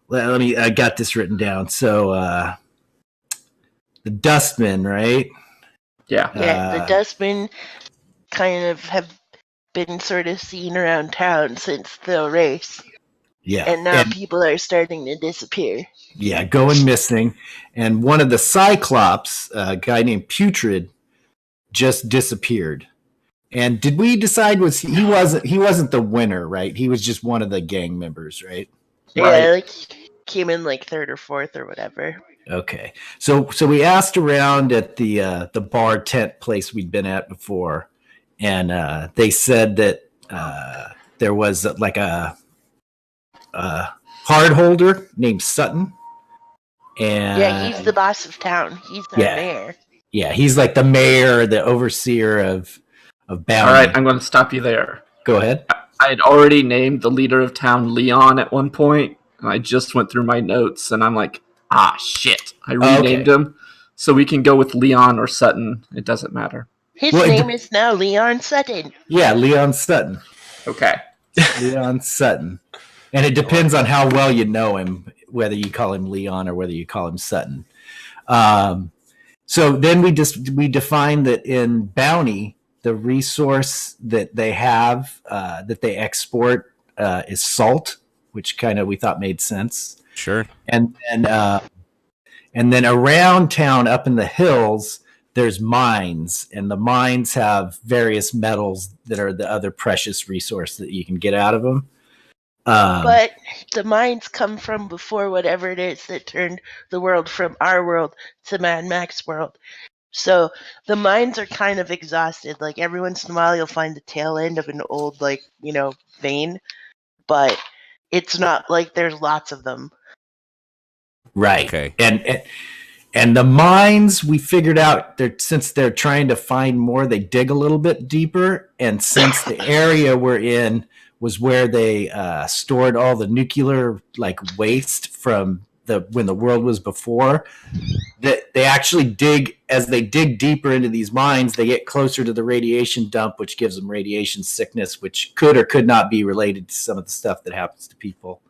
Let me. I got this written down. So the Dustmen, right? Yeah. Yeah, the Dustmen kind of have been sort of seen around town since the race. Yeah. And now people are starting to disappear. Yeah, going missing. And one of the Cyclops, a guy named Putrid, just disappeared. And did we decide he wasn't the winner, right? He was just one of the gang members, right? Yeah, like came in like third or fourth or whatever. Okay. So we asked around at the bar tent place we'd been at before, and they said that there was like a card holder named Sutton. And yeah, he's the boss of town. He's the mayor. Yeah, he's like the mayor, the overseer of Bounty. All right, I'm going to stop you there. Go ahead. I had already named the leader of town Leon at one point, and I just went through my notes, and I'm like, shit. I renamed him, so we can go with Leon or Sutton. It doesn't matter. His name is now Leon Sutton. Yeah, Leon Sutton. Okay. Leon Sutton. And it depends on how well you know him, whether you call him Leon or whether you call him Sutton. So then we define that in Bounty, the resource that they have, that they export, is salt, which kind of we thought made sense. Sure. And then around town, up in the hills, there's mines, and the mines have various metals that are the other precious resource that you can get out of them. But the mines come from before whatever it is that turned the world from our world to Mad Max world. So the mines are kind of exhausted. Like every once in a while you'll find the tail end of an old, vein, but it's not like there's lots of them. Right. Okay. And the mines, we figured out that since they're trying to find more, they dig a little bit deeper. And since the area we're in was where they stored all the nuclear waste from when the world was before, that they actually dig deeper into these mines, they get closer to the radiation dump, which gives them radiation sickness, which could or could not be related to some of the stuff that happens to people.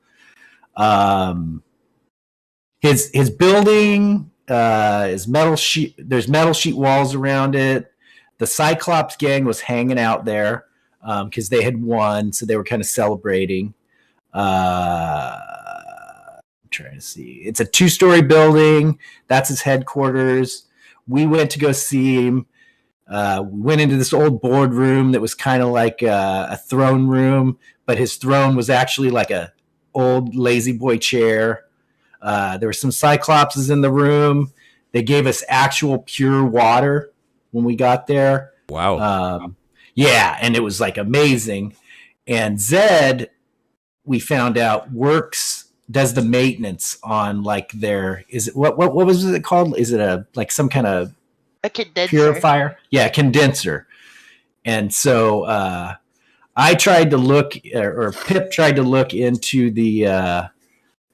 His building is metal sheet. There's metal sheet walls around it. The Cyclops gang was hanging out there because they had won, so they were kind of celebrating. I'm trying to see. It's a 2-story building. That's his headquarters. We went to go see him. We went into this old boardroom that was kind of like a throne room, but his throne was actually like a old lazy boy chair. There were some Cyclopses in the room. They gave us actual pure water when we got there. Wow. Yeah, and it was amazing. And Zed, we found out, does the maintenance on their, is it what was it called? Is it some kind of a condenser purifier? Yeah, condenser. And so I tried to look, or Pip tried to look into the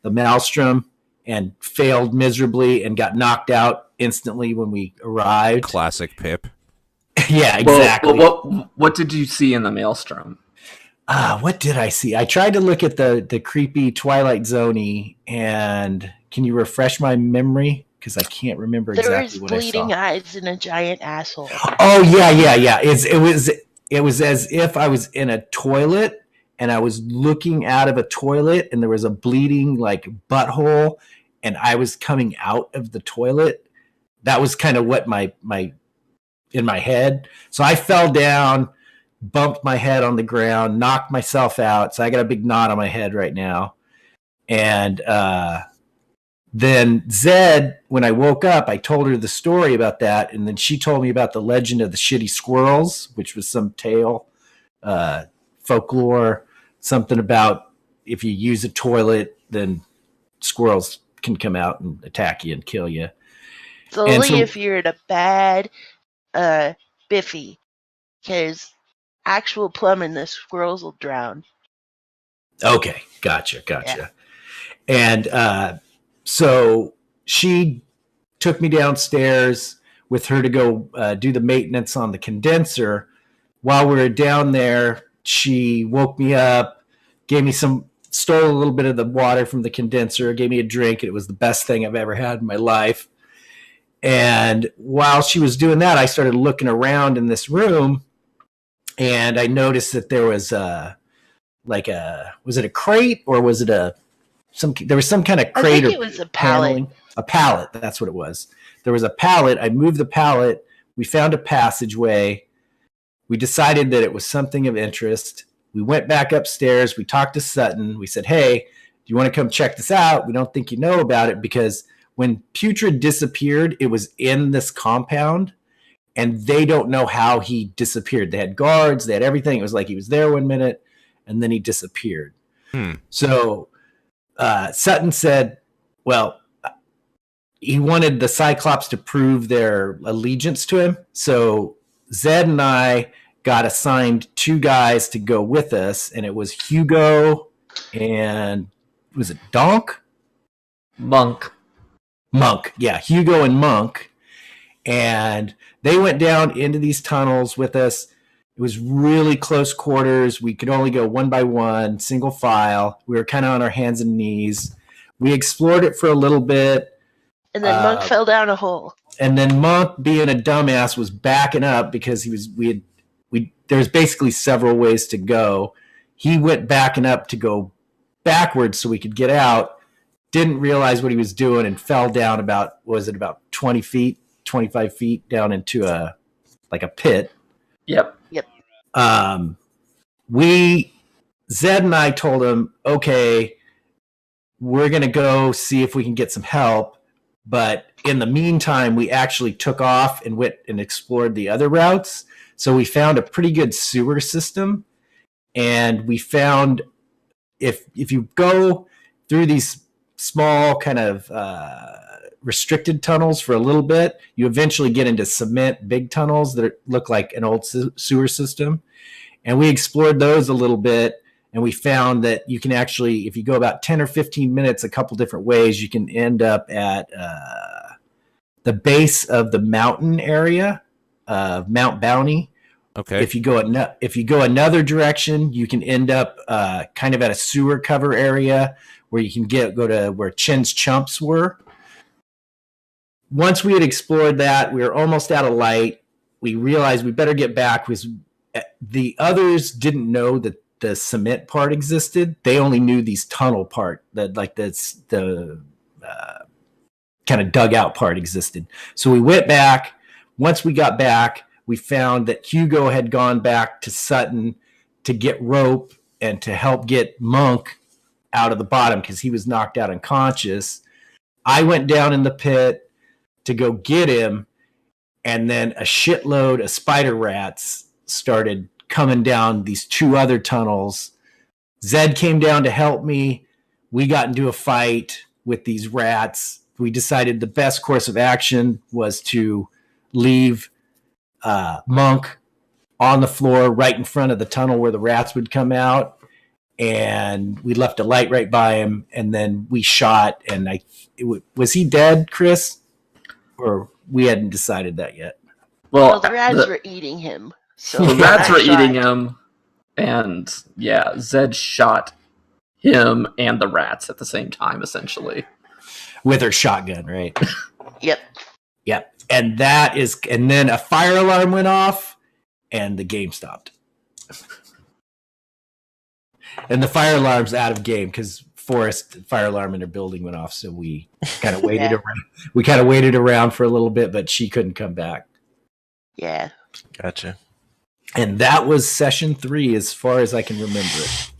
Maelstrom and failed miserably and got knocked out instantly when we arrived. Classic Pip. Yeah, exactly. Well, what did you see in the Maelstrom? What did I see? I tried to look at the creepy Twilight Zone-y, and can you refresh my memory? Because I can't remember exactly what I saw. There was bleeding eyes and a giant asshole. Oh, yeah. It was as if I was in a toilet, and I was looking out of a toilet, and there was a bleeding butthole, and I was coming out of the toilet. That was kind of what my in my head. So I fell down, bumped my head on the ground, knocked myself out. So I got a big knot on my head right now. And then Zed, when I woke up, I told her the story about that. And then she told me about the legend of the shitty squirrels, which was some tale, folklore, something about if you use a toilet, then squirrels can come out and attack you and kill you. It's only if you're in a bad biffy, because actual plumbing, the squirrels will drown. Okay, gotcha. Yeah. And so she took me downstairs with her to go do the maintenance on the condenser. While we were down there, she woke me up, gave me some stole a little bit of the water from the condenser, gave me a drink, and it was the best thing I've ever had in my life. And while she was doing that, I started looking around in this room, and I noticed that there was was it a crate or was it there was some kind of crate? I think it was a pallet. Paneling. A pallet, that's what it was. There was a pallet. I moved the pallet. We found a passageway. We decided that it was something of interest. We went back upstairs. We talked to Sutton. We said, hey, do you want to come check this out? We don't think you know about it, because when Putrid disappeared, it was in this compound, and they don't know how he disappeared. They had guards. They had everything. It was like he was there 1 minute, and then he disappeared. So Sutton said, well, he wanted the Cyclops to prove their allegiance to him. So Zed and I got assigned 2 guys to go with us, and it was Hugo and was it Donk? Monk. Yeah, Hugo and Monk. And they went down into these tunnels with us. It was really close quarters. We could only go one by one, single file. We were kind of on our hands and knees. We explored it for a little bit. And then Monk fell down a hole. And then Monk, being a dumbass, was backing up because there's basically several ways to go. He went backing up to go backwards so we could get out. Didn't realize what he was doing and fell down about 20 feet, 25 feet down into a pit. Yep. Zed and I told him, okay, we're going to go see if we can get some help. But in the meantime, we actually took off and went and explored the other routes. So we found a pretty good sewer system. And we found if you go through these small kind of restricted tunnels for a little bit, you eventually get into cement big tunnels that look like an old sewer system. And we explored those a little bit. And we found that you can actually, if you go about 10 or 15 minutes, a couple different ways, you can end up at the base of the mountain area of Mount Bounty. Okay. If you go another direction, you can end up kind of at a sewer cover area where you can go to where Chin's chumps were. Once we had explored that, we were almost out of light. We realized we better get back because the others didn't know that the cement part existed. They only knew these tunnel part, that like the kind of dugout part existed. So we went back. Once we got back, we found that Hugo had gone back to Sutton to get rope and to help get Monk out of the bottom because he was knocked out unconscious. I went down in the pit to go get him, and then a shitload of spider rats started coming down these 2 other tunnels. Zed came down to help me. We got into a fight with these rats. We decided the best course of action was to leave Monk on the floor right in front of the tunnel where the rats would come out. And we left a light right by him. And then we shot. And was he dead, Chris? Or we hadn't decided that yet? Well, the rats were eating him. So the rats were eating him, and yeah, Zed shot him and the rats at the same time, essentially. With her shotgun, right? Yep. And then a fire alarm went off, and the game stopped. And the fire alarm's out of game because Forrest fire alarm in her building went off, so we kind of waited around. We kind of waited around for a little bit, but she couldn't come back. Yeah. Gotcha. And that was session 3 as far as I can remember it.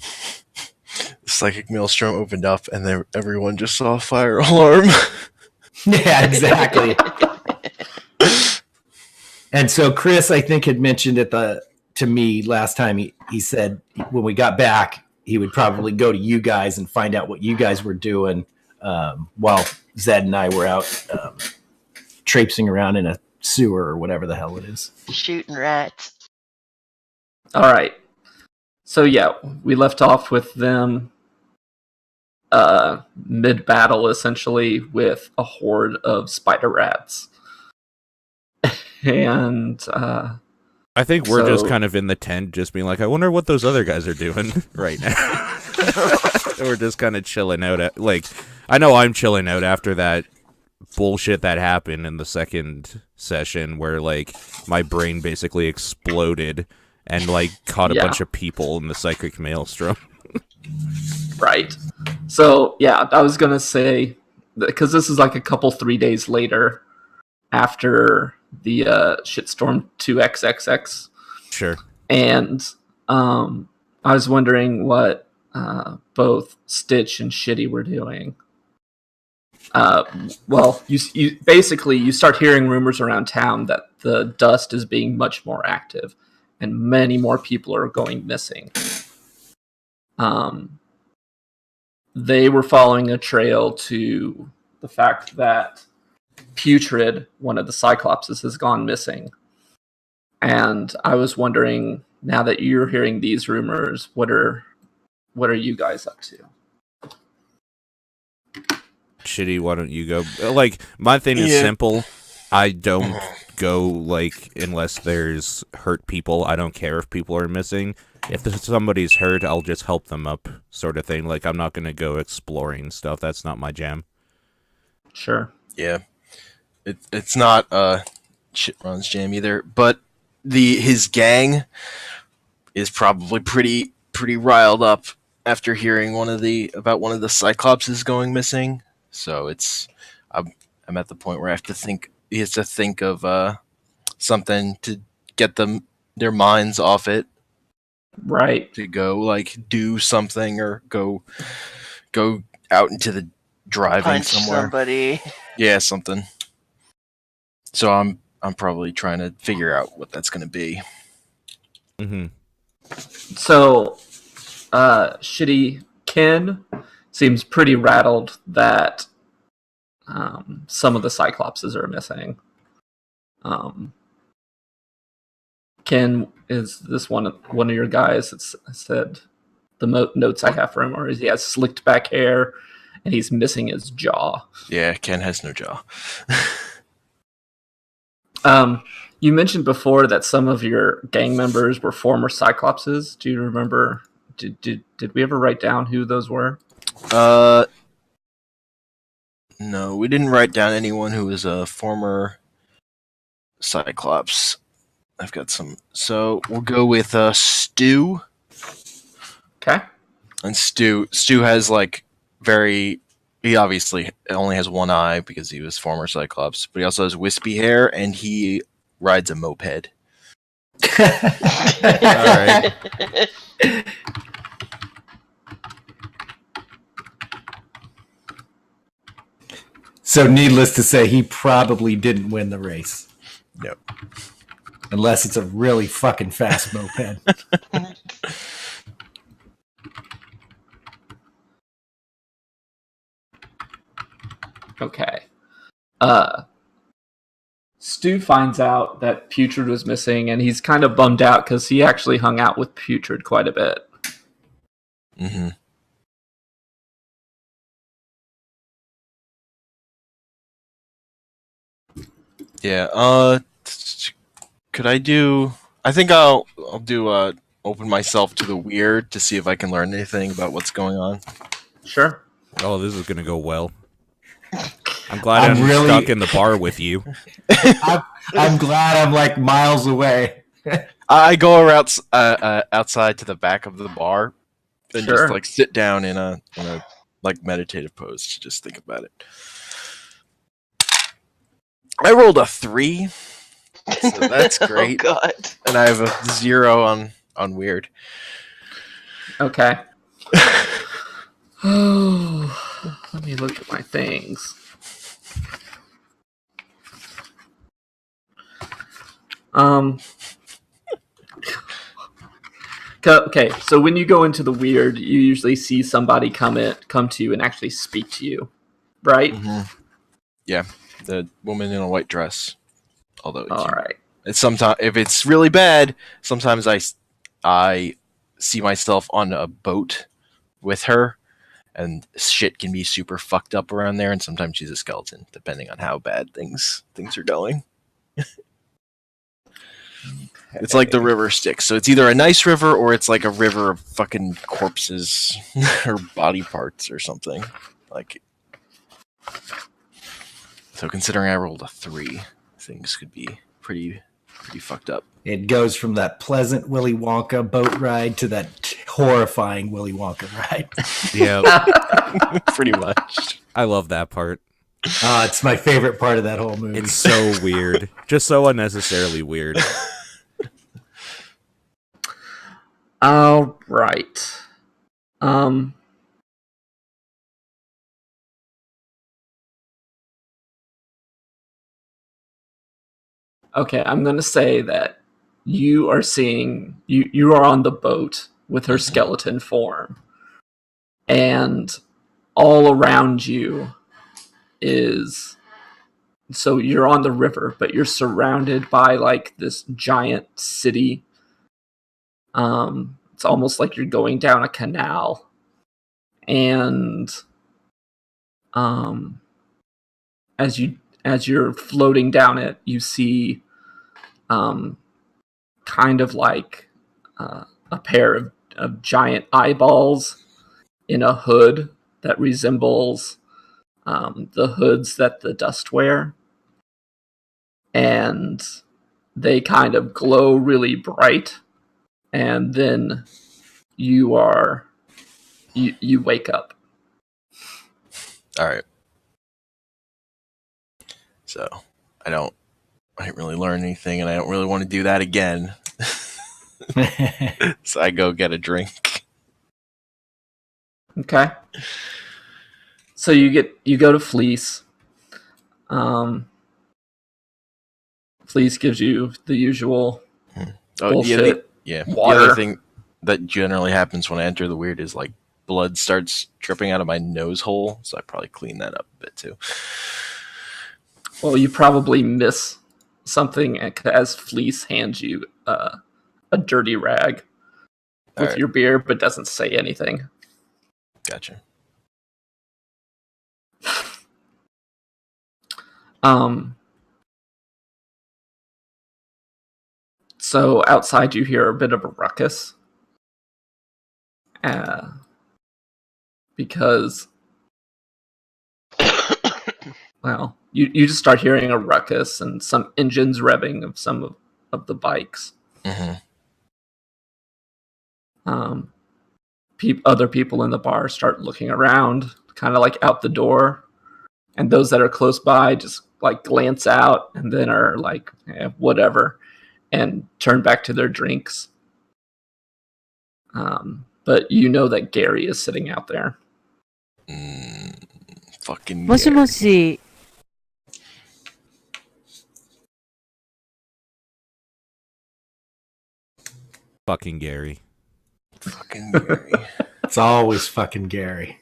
The psychic maelstrom opened up and then everyone just saw a fire alarm. Yeah, exactly. And so Chris, I think, had mentioned to me last time, he said when we got back, he would probably go to you guys and find out what you guys were doing while Zed and I were out traipsing around in a sewer or whatever the hell it is. Shooting rats. All right. So yeah, we left off with them mid-battle, essentially, with a horde of spider rats. And I think we're just kind of in the tent, just being like, I wonder what those other guys are doing right now. we're just kind of chilling out. I know I'm chilling out after that bullshit that happened in the second session where, like, my brain basically exploded and, like, caught a bunch of people in the psychic maelstrom. Right. So, yeah, I was going to say, because this is like a couple 3 days later after the Shitstorm 2XXX. Sure. And I was wondering what both Stitch and Shitty were doing. Well, you basically you start hearing rumors around town that the dust is being much more active, and many more people are going missing. They were following a trail to the fact that Putrid, one of the Cyclopses, has gone missing. And I was wondering, now that you're hearing these rumors, what are you guys up to? Shitty, why don't you go? Like, my thing is simple. I don't go, like, unless there's hurt people. I don't care if people are missing. If somebody's hurt, I'll just help them up, sort of thing. Like, I'm not going to go exploring stuff. That's not my jam. Sure. Yeah. It's not ShitRon's jam either, but his gang is probably pretty riled up after hearing about one of the Cyclopses going missing. So I'm at the point where he has to think of something to get their minds off it. Right. To go, like, do something or go out into the driving Punch somewhere. somebody. Yeah, something. So I'm probably trying to figure out what that's going to be. Mm-hmm. So, Shitty Ken seems pretty rattled that some of the Cyclopses are missing. Ken is this one of your guys. It's said the notes I have for him are he has slicked back hair and he's missing his jaw. Yeah, Ken has no jaw. You mentioned before that some of your gang members were former Cyclopses. Do you remember? Did we ever write down who those were? No, we didn't write down anyone who was a former Cyclops. I've got some. So we'll go with Stu. Okay. And Stu has, like, he obviously only has one eye because he was former Cyclops, but he also has wispy hair and he rides a moped. All right. So needless to say, he probably didn't win the race. No. Unless it's a really fucking fast moped. Okay. Stu finds out that Putrid was missing, and he's kind of bummed out because he actually hung out with Putrid quite a bit. Mm-hmm. Yeah. Could I do? I think I'll do open myself to the weird to see if I can learn anything about what's going on. Sure. Oh, this is gonna go well. I'm glad I'm really stuck in the bar with you. I'm glad I'm, like, miles away. I go around outside to the back of the bar and Sure. just, like, sit down in a like meditative pose to just think about it. I rolled a 3, so that's great. Oh, God. And I have a 0 on weird. Okay. Let me look at my things. Okay, so when you go into the weird, you usually see somebody come to you and actually speak to you, right? Mm-hmm. Yeah, the woman in a white dress. Although, All right. It's sometimes, if it's really bad, sometimes I see myself on a boat with her, and shit can be super fucked up around there. And sometimes she's a skeleton, depending on how bad things are going. It's like the river Styx. So it's either a nice river or it's like a river of fucking corpses or body parts or something. Like, so considering I rolled a 3, things could be pretty fucked up. It goes from that pleasant Willy Wonka boat ride to that horrifying Willy Wonka ride. Yeah. Pretty much. I love that part. It's my favorite part of that whole movie. It's so weird. Just so unnecessarily weird. All right. Okay, I'm going to say that you are seeing... You are on the boat with her skeleton form. And all around you is... So you're on the river, but you're surrounded by, like, this giant city. It's almost like you're going down a canal. And as you're floating down it, you see kind of like a pair of giant eyeballs in a hood that resembles the hoods that the dust wear. And they kind of glow really bright. And then you wake up. All right. So I didn't really learn anything, and I don't really want to do that again. So I go get a drink. Okay. So you go to Fleece. Fleece gives you the usual bullshit. The water. other thing that generally happens when I enter the weird is like blood starts dripping out of my nose hole, so I probably clean that up a bit too. Well, you probably miss something as Fleece hands you a dirty rag with your beer, but doesn't say anything. Gotcha. So outside you hear a bit of a ruckus. Because, well, you just start hearing a ruckus and some engines revving of some of the bikes. Mm-hmm. Other people in the bar start looking around, kind of like out the door. And those that are close by just like glance out and then are like, whatever, and turn back to their drinks. But you know that Gary is sitting out there. Fucking もしもし。 Fucking Gary. Fucking Gary. It's always fucking Gary.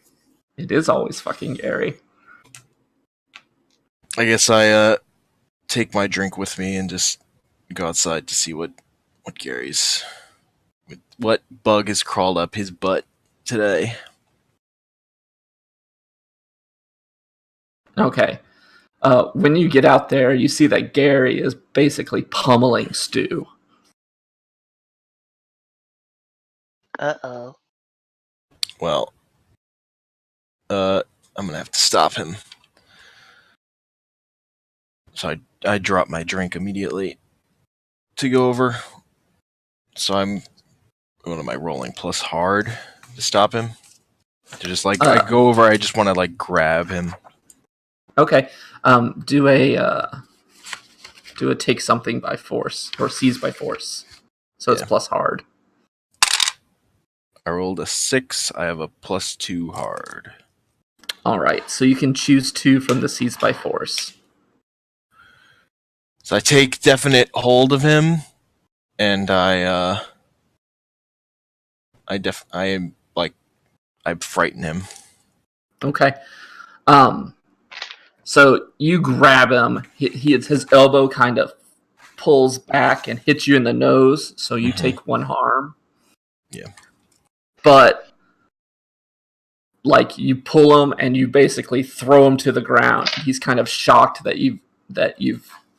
It is always fucking Gary. I guess I take my drink with me and just go outside to see what Gary's... What bug has crawled up his butt today. Okay. When you get out there, you see that Gary is basically pummeling Stu. Uh-oh. Well, I'm gonna have to stop him. So I drop my drink immediately to go over. So what am I rolling? Plus hard to stop him? To just like I go over, I just want to like grab him. Okay. Do a take something by force or seize by force. So it's plus hard. I rolled a 6. I have a +2 hard. All right. So you can choose 2 from the seize by force. So I take definite hold of him, and I frighten him. Okay. So you grab him. His elbow kind of pulls back and hits you in the nose, so you take 1 harm. Yeah. But like you pull him and you basically throw him to the ground. He's kind of shocked that you've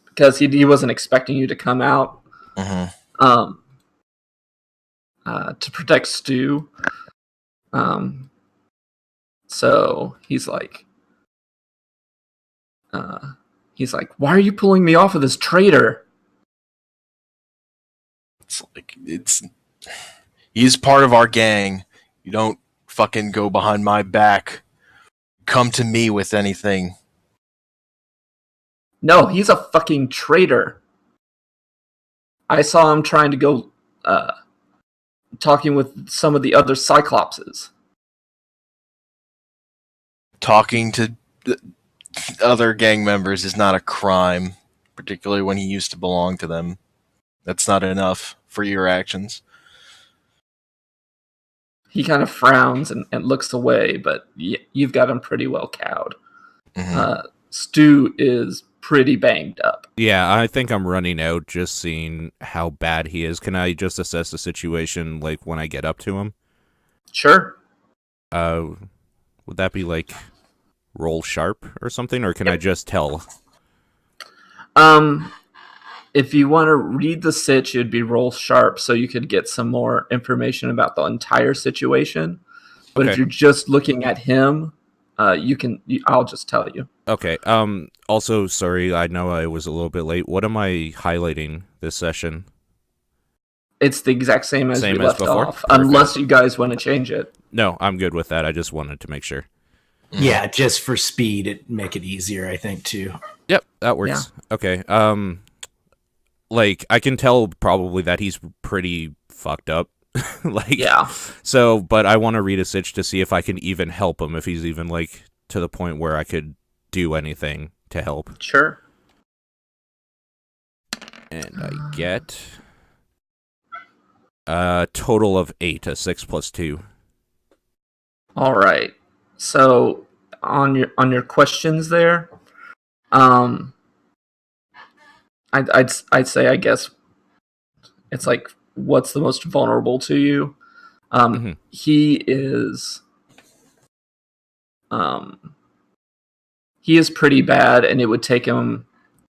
because he wasn't expecting you to come out. to protect Stu. So he's like, why are you pulling me off of this traitor? He's part of our gang. You don't fucking go behind my back. Come to me with anything. No, he's a fucking traitor. I saw him trying to go talking with some of the other Cyclopses. Talking to other gang members is not a crime, particularly when he used to belong to them. That's not enough for your actions. He kind of frowns and looks away, but you've got him pretty well cowed. Stu is pretty banged up. Yeah, I think I'm running out just seeing how bad he is. Can I just assess the situation, like, when I get up to him? Sure. Would that be, like, roll sharp or something, or can I just tell? If you want to read the sitch, it'd be roll sharp, so you could get some more information about the entire situation. But if you're just looking at him, I'll just tell you. Okay. Also, sorry, I know I was a little bit late. What am I highlighting this session? It's the exact same as we left before? off, unless you guys want to change it. No, I'm good with that. I just wanted to make sure. Yeah, just for speed, make it easier, I think, too. Yep, that works. Yeah. Okay. Like, I can tell probably that he's pretty fucked up. Like, yeah. So, but I want to read a sitch to see if I can even help him, if he's even, like, to the point where I could do anything to help. Sure. And I get a total of 8, a 6 plus 2. All right. So on your questions there, I'd say, I guess it's like, what's the most vulnerable to you? He is pretty bad, and it would take him,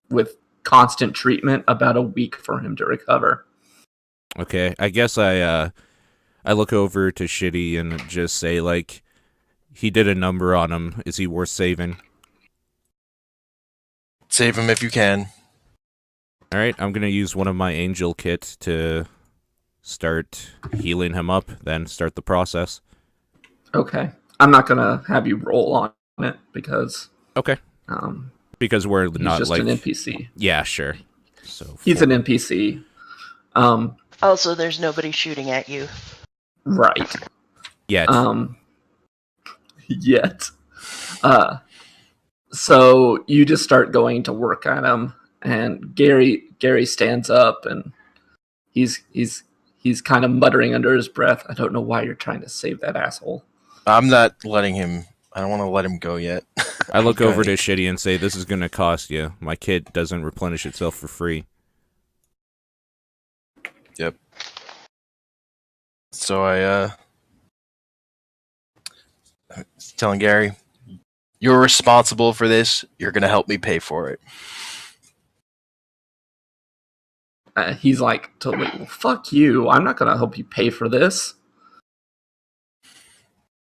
with constant treatment, about a week for him to recover. Okay, I guess I look over to Shitty and just say, like, he did a number on him. Is he worth saving? Save him if you can. All right, I'm gonna use one of my angel kits to start healing him up, then start the process. Okay, I'm not gonna have you roll on it because because we're he's not just like an NPC. Yeah, sure. So he's an NPC. Also, there's nobody shooting at you. Right. Yet. Yet. So you just start going to work on him, and Gary stands up, and he's kind of muttering under his breath, "I don't know why you're trying to save that asshole." I'm not letting him. I don't want to let him go yet. I look over to Shitty and say, "This is going to cost you. My kit doesn't replenish itself for free." Yep. So I telling Gary, you're responsible for this. You're going to help me pay for it. He's like, totally, well, fuck you. I'm not going to help you pay for this.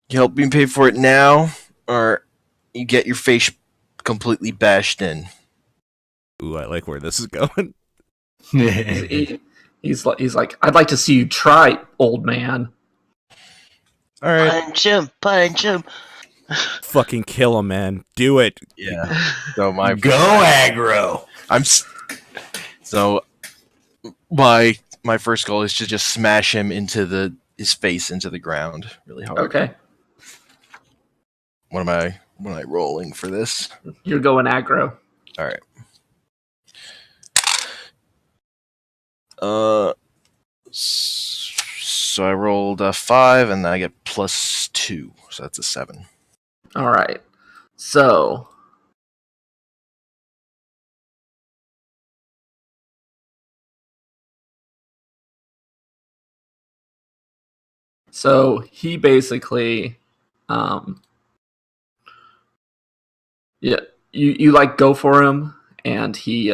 You help me pay for it now, or you get your face completely bashed in. Ooh, I like where this is going. He's like, I'd like to see you try, old man. All right. Punch him. Fucking kill him, man. Do it. Yeah. So my Go aggro. So my first goal is to just smash him into his face into the ground really hard. Okay. What am I rolling for this? You're going aggro. All right. So I rolled a 5, and then I get +2, so that's a 7. All right. So he basically, yeah, you like go for him, and he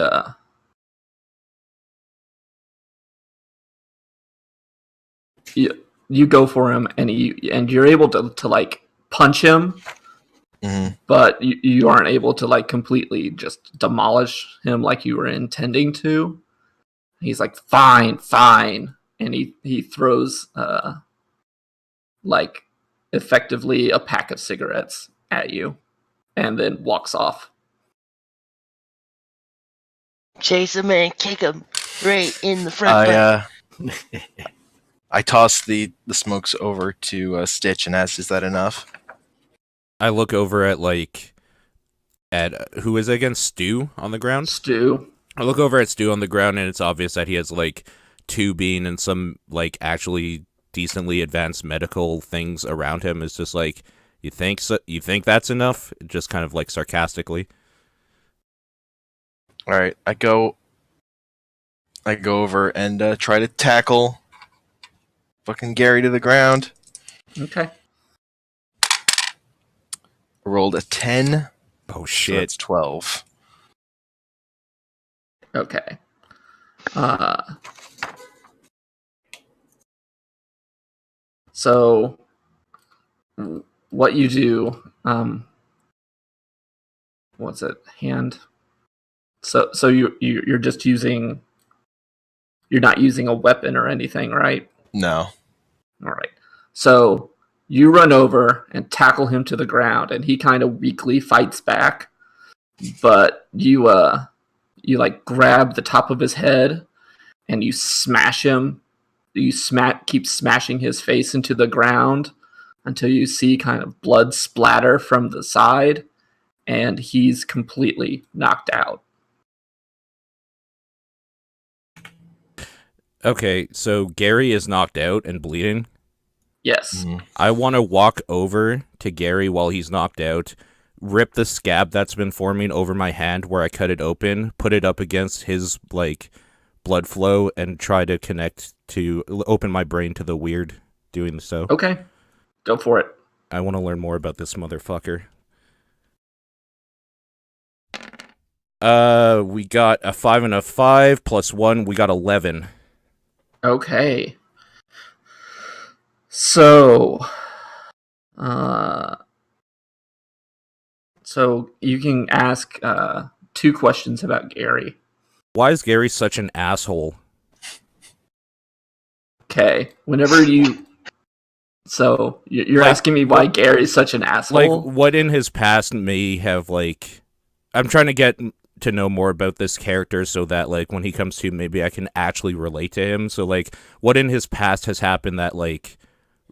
you go for him, and you're able to like punch him, but you aren't able to like completely just demolish him like you were intending to. He's like, fine, and he throws like effectively a pack of cigarettes at you, and then walks off. Chase him and kick him right in the front. I toss the smokes over to Stitch and ask, "Is that enough?" I look over at who is it again? Stu on the ground. Stu. I look over at Stu on the ground, and it's obvious that he has like tubing and some like actually decently advanced medical things around him. It's just like, you think that's enough? Just kind of like sarcastically. All right, I go over and try to tackle fucking Gary to the ground. Okay. I rolled a 10. Oh shit! So that's 12. Okay. So what you do? What's it? Hand. So you're just using. You're not using a weapon or anything, right? No. All right. So you run over and tackle him to the ground, and he kind of weakly fights back. But you like grab the top of his head, and you smash him. You keep smashing his face into the ground until you see kind of blood splatter from the side, and he's completely knocked out. Okay, so Gary is knocked out and bleeding. Yes. I want to walk over to Gary while he's knocked out, rip the scab that's been forming over my hand where I cut it open, put it up against his like blood flow, and try to open my brain to the weird doing so. Okay, go for it. I want to learn more about this motherfucker. We got a 5 and a 5 plus 1. We got 11. Okay. So you can ask 2 questions about Gary. Why is Gary such an asshole? Okay. Whenever you... So, you're asking me why Gary's such an asshole? Like, what in his past may have, like... I'm trying to get to know more about this character so that, like, when he comes to, maybe I can actually relate to him. So, like, what in his past has happened that, like,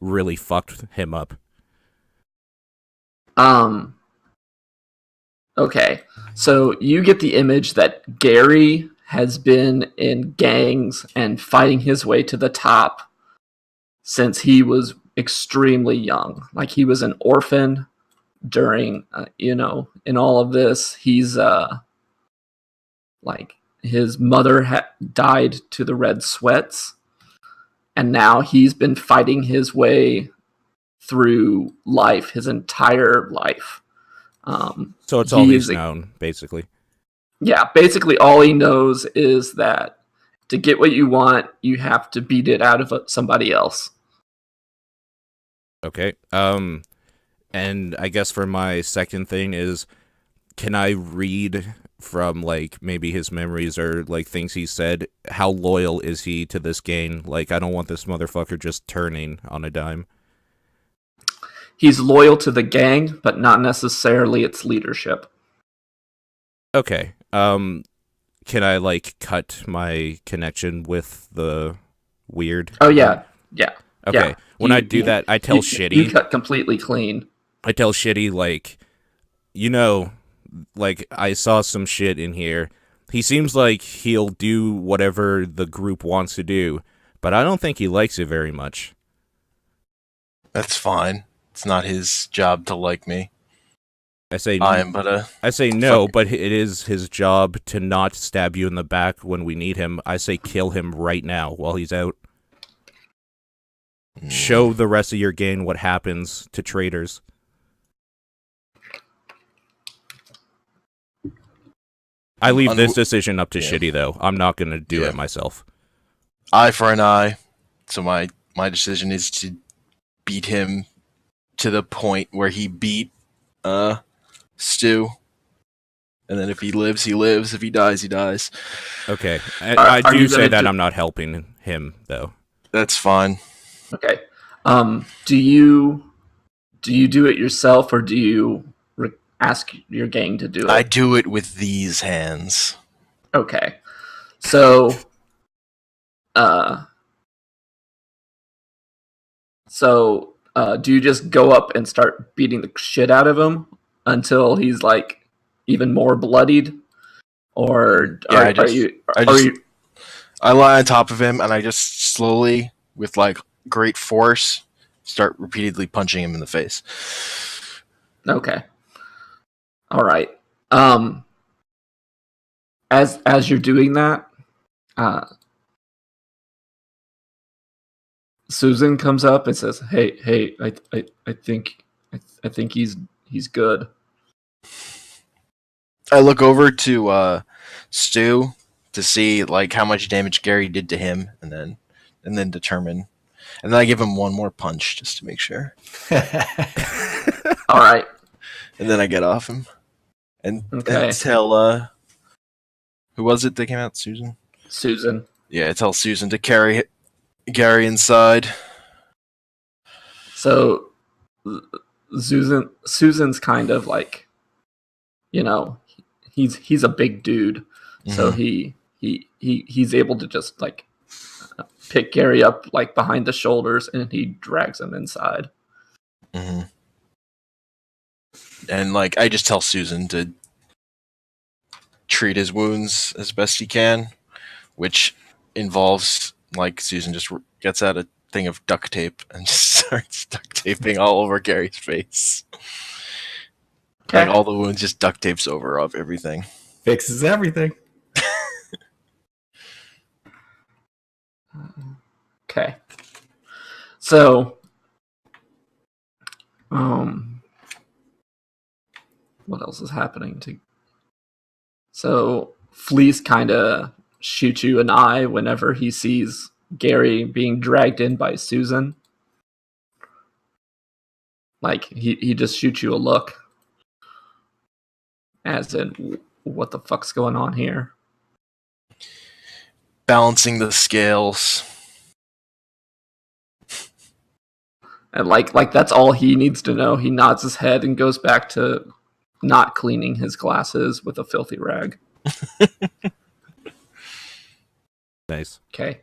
really fucked him up? Okay. So, you get the image that Gary has been in gangs and fighting his way to the top since he was extremely young. Like, he was an orphan during, in all of this. He's, like, his mother died to the red sweats, and now he's been fighting his way through life, his entire life. So it's all he's known, basically. Yeah, basically all he knows is that to get what you want, you have to beat it out of somebody else. Okay. And I guess for my second thing is, can I read from, like, maybe his memories or, like, things he said? How loyal is he to this gang? Like, I don't want this motherfucker just turning on a dime. He's loyal to the gang, but not necessarily its leadership. Okay. Can I, like, cut my connection with the weird? Oh, yeah. Yeah. Okay. Yeah. When I do that, I tell Shitty. You cut completely clean. I tell Shitty, like, like, I saw some shit in here. He seems like he'll do whatever the group wants to do, but I don't think he likes it very much. That's fine. It's not his job to like me. I say no, but it is his job to not stab you in the back when we need him. I say kill him right now while he's out. Show the rest of your gang what happens to traitors. I leave this decision up to Shitty, though. I'm not going to do it myself. Eye for an eye. So my my decision is to beat him to the point where he beat Stu. And then if he lives, he lives. If he dies, he dies. Okay. I Are do you say gonna that do- I'm not helping him, though. That's fine. Okay. Do you do it yourself, or do you ask your gang to do it? I do it with these hands. Okay. So, do you just go up and start beating the shit out of him until he's like even more bloodied, or Yeah, I lie on top of him and I just slowly, with like great force, start repeatedly punching him in the face. Okay. All right. As you're doing that, Susan comes up and says, "Hey, I think he's good." I look over to Stu to see like how much damage Gary did to him, and then determine. And then I give him one more punch just to make sure. All right. And then I get off him. And Okay. tell who was it that came out? Susan? Susan. Yeah, I tell Susan to carry Gary inside. So Susan's kind of like, he's a big dude, so he's able to just like pick Gary up like behind the shoulders, and he drags him inside. Mm-hmm. And like I just tell Susan to treat his wounds as best he can, which involves like Susan just gets out a thing of duct tape and just starts duct taping all over Gary's face. Okay. Like all the wounds just duct tapes over of everything. Fixes everything. Okay. So, what else is happening? So, Fleece kind of shoots you an eye whenever he sees Gary being dragged in by Susan. Like, he just shoots you a look. As in, what the fuck's going on here? Balancing the scales. And like that's all he needs to know. He nods his head and goes back to not cleaning his glasses with a filthy rag. Nice. Okay.